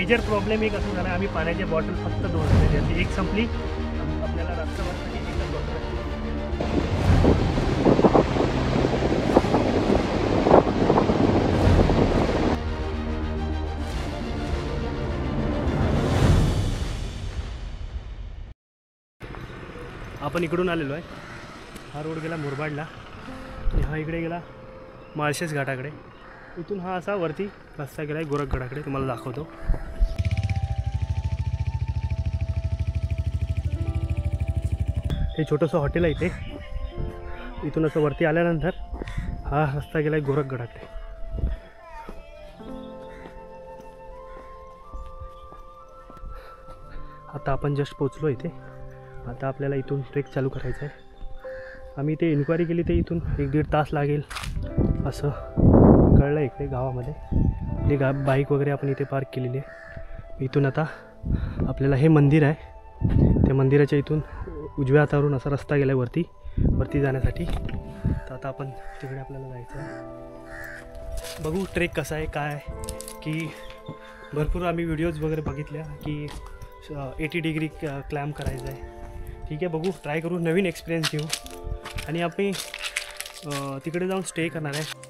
Major problem एक असं झाला, आम्ही पाण्याची बॉटल फक्त 2 आणलेली, एक संपली, आपल्याला रस्त्यावरती एकच बॉटल आहे. आपण इकडून आलेलो आहे. हा रोड गेला मुरबाडला आणि हा इकडे गेला माळशेज घाटाकडे. इथून हा असा वरती रस्ता गेला आहे गोरखगडाकडे, तुम्हाला दाखवतो. हे छोटंसं हॉटेल आहे इथे. इथून असं वरती आल्यानंतर हा रस्ता गेला आहे गोरखगडाकडे. आता आपण जस्ट पोचलो इथे. आता आपल्याला इथून ट्रेक चालू करायचा आहे. आम्ही इथे इन्क्वायरी केली तर इथून 1-1.5 तास लागेल असं कळलं इकडे गावामध्ये. आपली बाईक वगैरे आपण इथे पार्क केलेली आहे. इथून आता आपल्याला हे मंदिर आहे, त्या मंदिराच्या इथून उजव्या हातावरून असा रस्ता गेला आहे वरती जाण्यासाठी. तर आता आपण तिकडे आपल्याला जायचं आहे. बघू ट्रेक कसा आहे काय आहे, की भरपूर आम्ही व्हिडिओज वगैरे बघितल्या की 80 डिग्री क्लाइंब करायचं आहे. ठीक आहे, बघू, ट्राय करू, नवीन एक्सपिरियन्स घेऊ. आणि आम्ही तिकडे जाऊन स्टे करणार आहे.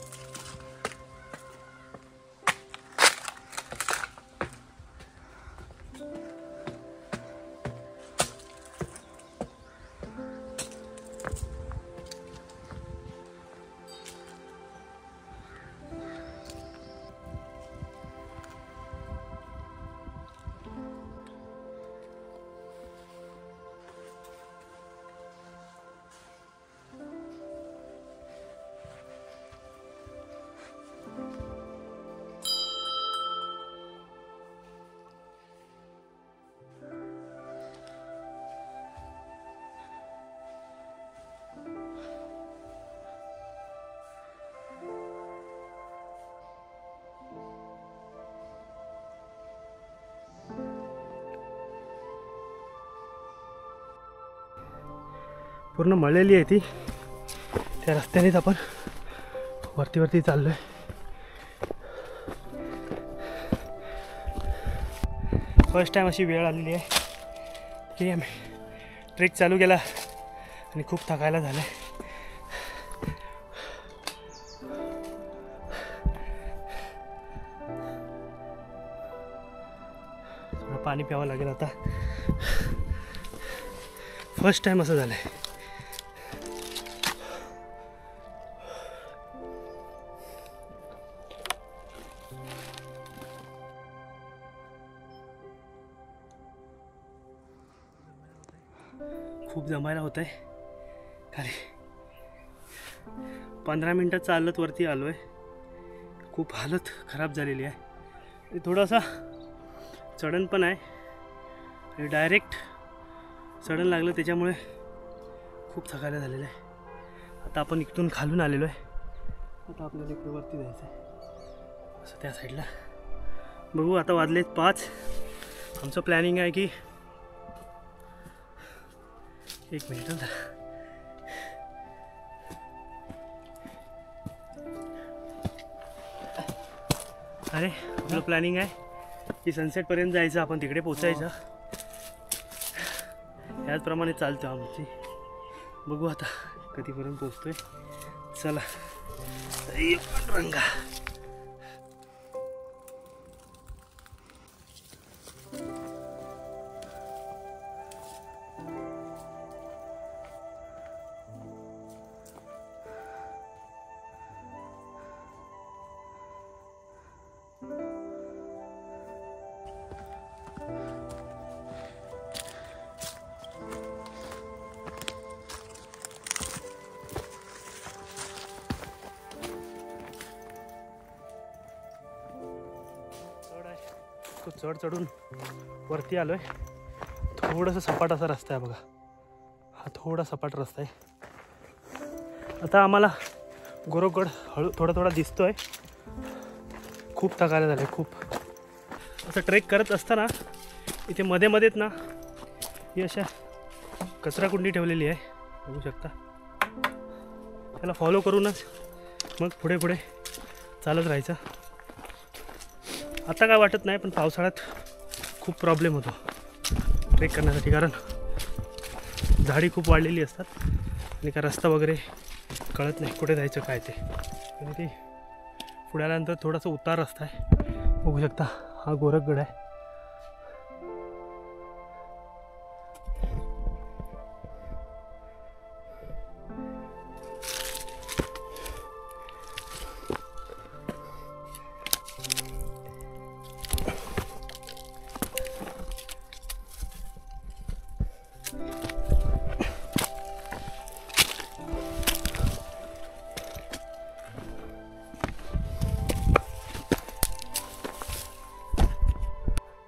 पूर्ण मळलेली आहे ती. त्या रस्त्यानेच आपण वरती चाललो आहे. फर्स्ट टाईम अशी वेळ आलेली आहे की आम्ही ट्रेक चालू केला आणि खूप थकायला झालं आहे. थोडं पाणी प्यावं लागेल आता. फर्स्ट टाईम असं झालं आहे. खूप जमायला होत आहे खाली. 15 मिनटात चालत वरती आलो आहे. खूप हालत खराब झालेली आहे. थोडासा चढण पण आहे आणि डायरेक्ट चढण लागलं त्याच्यामुळे खूप थकायला झालेलं आहे. आता आपण इकडून खालून आलेलो आहे. आता आपल्याला इकडे वरती जायचं आहे असं त्या साईडला. बघू, आता वाजलेत 5. आमचं प्लॅनिंग आहे की 1 मिनिट. अरे, आपलं प्लॅनिंग आहे की सनसेटपर्यंत जायचं, आपण तिकडे पोचायचं. याचप्रमाणे चालतो आमची. बघू आता कधीपर्यंत पोचतोय. चला रंगा. चढ चढून वरती आलोय. थोडंसं सपाट असा रस्ता आहे बघा. हा थोडा सपाट रस्ता आहे. आता आम्हाला गोरखगड थोडा दिसतोय. खूप थकायला झाले. खूप असं ट्रेक करत असताना इथे मध्येच ना ही अशा कचराकुंडी ठेवलेली आहे, बघू शकता. त्याला फॉलो करूनच मग पुढे चालत राहायचं. आता काय वाटत नाही, पण पावसाळ्यात खूप प्रॉब्लेम होतो ट्रेक करण्यासाठी, कारण झाडी खूप वाढलेली असतात आणि का रस्ता वगैरे कळत नाही कुठे जायचं काय ते. आणि ते पुढे आल्यानंतर थोडासा उतार रस्ता आहे, बघू शकता. हा गोरखगड आहे.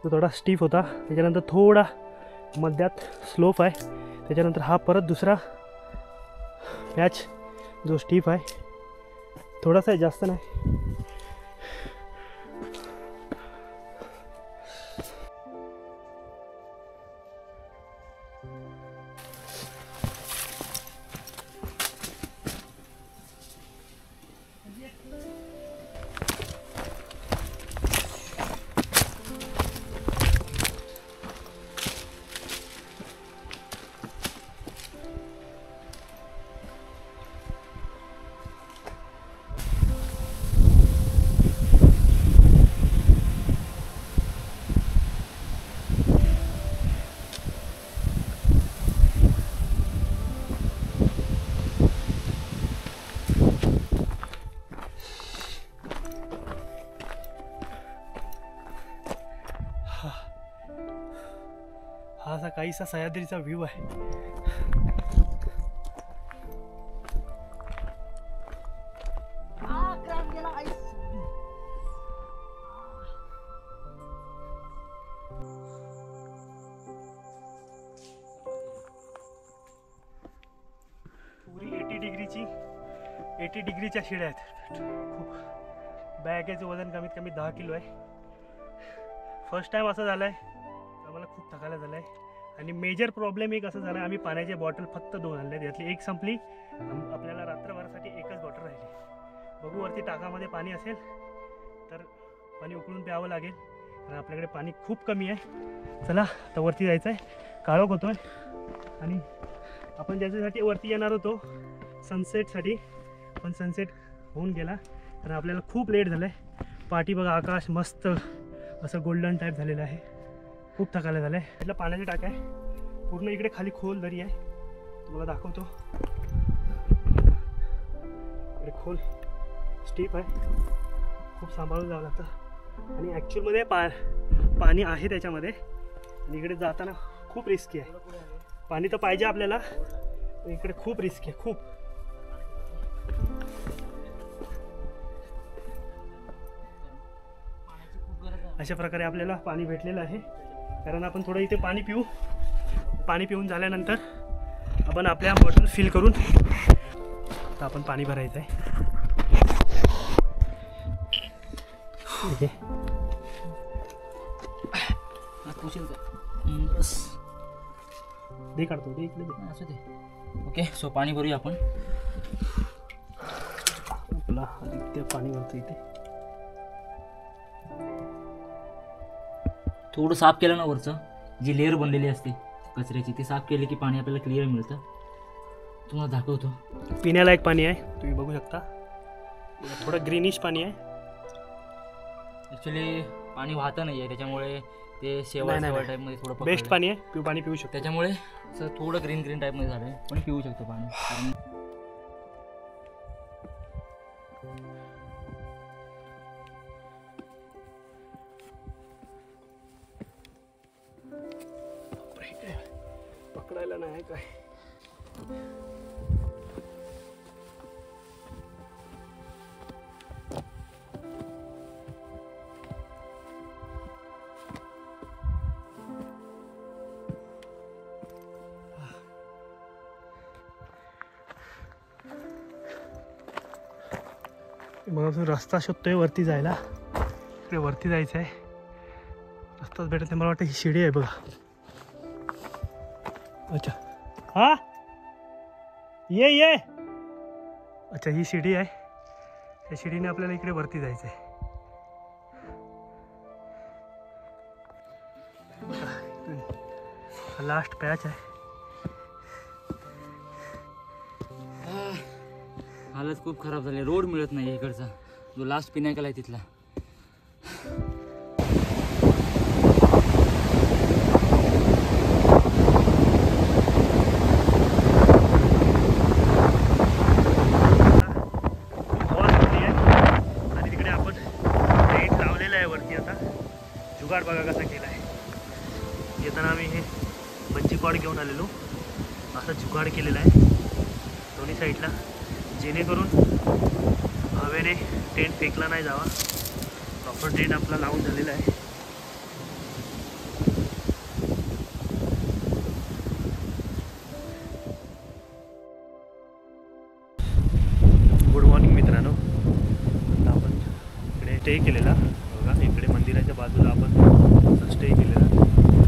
तो थोडा स्टीफ होता, त्याच्यानंतर थोडा मध्यात स्लोप आहे, त्याच्यानंतर हा परत दुसरा पॅच जो स्टीफ आहे, थोडासा आहे, जास्त नाही. हा असा काहीसा सह्याद्रीचा व्ह्यू आहे. पुरी 80 डिग्रीच्या शिड्या आहेत. खूप बॅगेचं वजन कमीत कमी 10 किलो आहे. फर्स्ट टाइम असं झालं आहे, आम्हाला खूप थकायला झालं आहे. आणि मेजर प्रॉब्लेम एक असं झालं, आम्ही पाण्याचे बॉटल फक्त 2 आणले, त्यातली एक संपली. आपल्याला रात्रभरासाठी एकच बॉटल राहिली. बघू वरती टाकामध्ये पाणी असेल तर पाणी उकळून प्यावं लागेल, कारण आपल्याकडे पाणी खूप कमी आहे. चला आता वरती जायचं आहे, काळोख होतो आहे. आणि आपण ज्याच्यासाठी वरती येणार होतो सनसेटसाठी, पण सनसेट होऊन गेला, कारण आपल्याला खूप लेट झालं आहे. पाठी बघा, आकाश मस्त असं गोल्डन टाईप झालेलं आहे. खूप थकायला झालं आहे. इथलं पाण्याची टाका आहे, पूर्ण इकडे खाली खोल दरी आहे, तुम्हाला दाखवतो. इकडे खोल स्टीप आहे, खूप सांभाळून जावं लागतं. आणि ॲक्च्युअलमध्ये पाणी आहे त्याच्यामध्ये, आणि इकडे जाताना खूप रिस्की आहे. पाणी तर पाहिजे आपल्याला, पण इकडे खूप रिस्की आहे, खूप. अशा प्रकारे आपल्याला पाणी भेटलेलं आहे, कारण आपण थोडं इथे पाणी पिऊन झाल्यानंतर आपण आपल्या बॉटल फिल करून आता आपण पाणी भरायचं आहे. दे काढतो, दे इकडे दे. असं ते ओके. सो पाणी भरूया आपण. आपला आदित्य पाणी भरतो इथे. थोडं साफ केलं ना वरचं, जी लेअर बनलेली असते कचऱ्याची, ती साफ केली की पाणी आपल्याला क्लिअर मिळतं. तुम्हाला दाखवतो. पिण्याला एक पाणी आहे, तुम्ही बघू शकता, थोडं ग्रीनिश पाणी आहे. ॲक्च्युली पाणी वाहतं नाही आहे, त्याच्यामुळे ते शेवट टाईपमध्ये थोडं बेस्ट पाणी आहे, पाणी पिऊ शकतो. त्याच्यामुळे असं थोडं ग्रीन टाईपमध्ये झालं आहे, पण पिऊ शकतो पाणी. पकडायला नाही काय. मग रस्ता शोधतोय वरती जायला, ते वरती जायचं आहे, रस्ताच भेटत नाही. मला वाटतं ही शिडी आहे बघा. अच्छा हा ये. अच्छा ही शिडी आहे, त्या शिडीने आपल्याला इकडे वरती जायचं आहे. लास्ट पॅच आहे. हालत खूप खराब झाली. रोड मिळत नाही इकडचा, जो लास्ट पिनाकल आहे तिथला. आणि तिकडे आपण टेंट लावलेला आहे वरती. आता जुगाड बघा कसा केला आहे. येताना आम्ही हे बंची कॉर्ड घेऊन आलेलो. असा जुगाड केलेला आहे दोन्ही साईडला, जेणेकरून हवेने टेंट फेकला नाही जावा. प्रॉपर टेंट आपला लावून झालेला आहे. गुड मॉर्निंग मित्रांनो. आता आपण इकडे स्टे केलेला बघा. इकडे मंदिराच्या बाजूला आपण स्टे केलेला.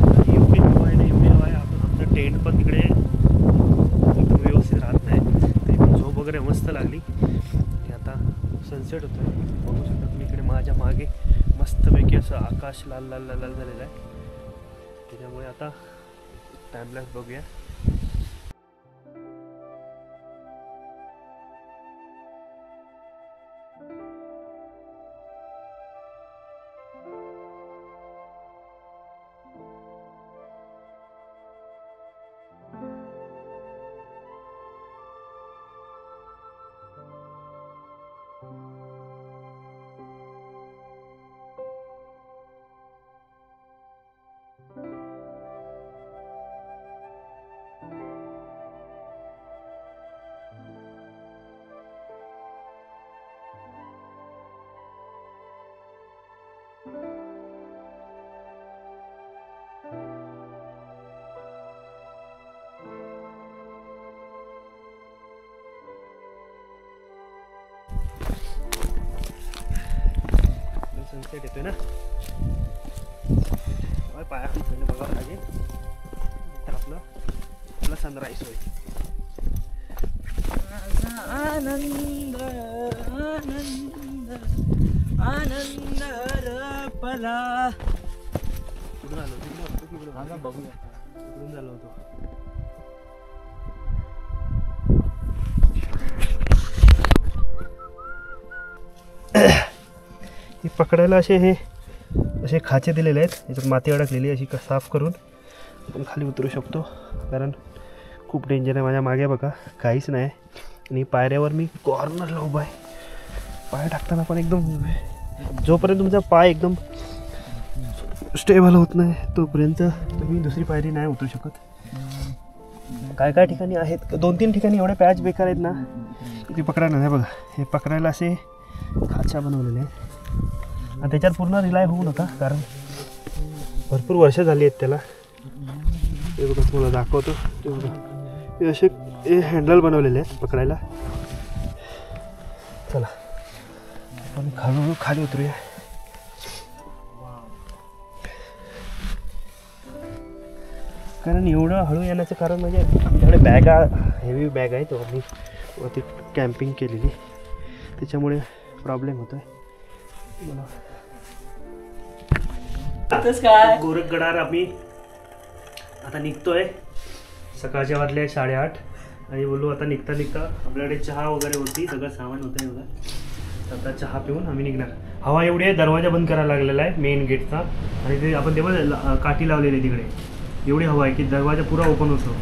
आणि एवढी हवा आहे ना, एवढी हवा आहे. आपण आमचं टेंट पण तिकडे एकदम व्यवस्थित राहत नाही. तरी पण झोप वगैरे मस्त लागली. आणि आता सनसेट होतो आहे. बघू शकता तुम्ही इकडे माझ्या मागे मस्तपैकी असं आकाश लाल लाल लाल लाल झालेलं आहे. त्याच्यामुळे आता टाईमलॅस बघूया. सनसेट येतोय ना, पाया बघावं लागेल. तर आपला सनराईज होईल. आनंद आनंद आनंद रपला. कुठून आलो तिकडून बघूया. कुठून झालो होतो. ही पकडायला असे खाचे दिलेले आहेत. याच्यात माती अडकलेली अशी साफ करून आपण खाली उतरू शकतो. कारण खूप डेंजर आहे. माझ्या मागे बघा काहीच नाही. आणि पायऱ्यावर मी कॉर्नरला उभा आहे. पाय टाकताना पण एकदम जोपर्यंत तुमचा पाय एकदम स्टेबल होत नाही तोपर्यंत तुम्ही दुसरी पायरी नाही उतरू शकत. काय काय ठिकाणी आहेत, 2-3 ठिकाणी एवढे पॅच बेकार आहेत ना की पकडायला नाही. बघा हे पकडायला असे खाचा बनवलेले आहेत. आणि त्याच्यात पूर्ण रिलाय होऊ नका, कारण भरपूर वर्ष झाली आहेत त्याला. ते बघा तुम्हाला दाखवतो. ते बघा हे असे हे हँडल बनवलेले आहेत पकडायला. चला आपण हळूहळू खाली उतरूया. कारण एवढं हळू येण्याचं कारण म्हणजे आमच्याकडे बॅगा हेवी बॅग आहेत वरती कॅम्पिंग केलेली, त्याच्यामुळे प्रॉब्लेम होतो आहे. काय गोरखगडावर आम्ही आता निघतोय. सकाळच्या वाजले 8:30 आणि बोलू आता निघता निघता आपल्याकडे चहा वगैरे होती, सगळं सामान होतं आहे बघा. आता चहा पिऊन आम्ही निघणार. हवा एवढी आहे, दरवाजा बंद करायला लागलेला आहे मेन गेटचा. आणि ते आपण तेव्हा काठी लावलेली तिकडे. एवढी हवा आहे की दरवाजा पुरा ओपन होतो.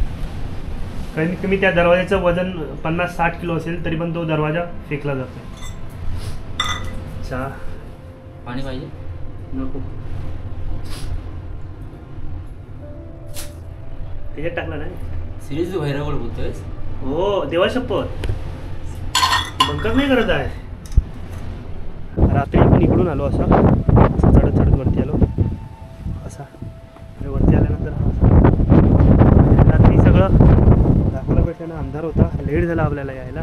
कारण कमी त्या दरवाजाचं वजन 50-60 किलो असेल तरी पण तो दरवाजा फेकला जातो. चहा पाणी पाहिजे नको, त्याच्यात टाकला नाही. सिरीज भैरवगड बोलतोयस? हो देवा शपथ, बंकर नाही करत आहे. रात्री पण इकडून आलो असा चढत चढत वरती आलो असा. आणि वरती आल्यानंतर रात्री सगळं दाखवला भेटलं ना, अंधार होता, लेट झाला आपल्याला यायला.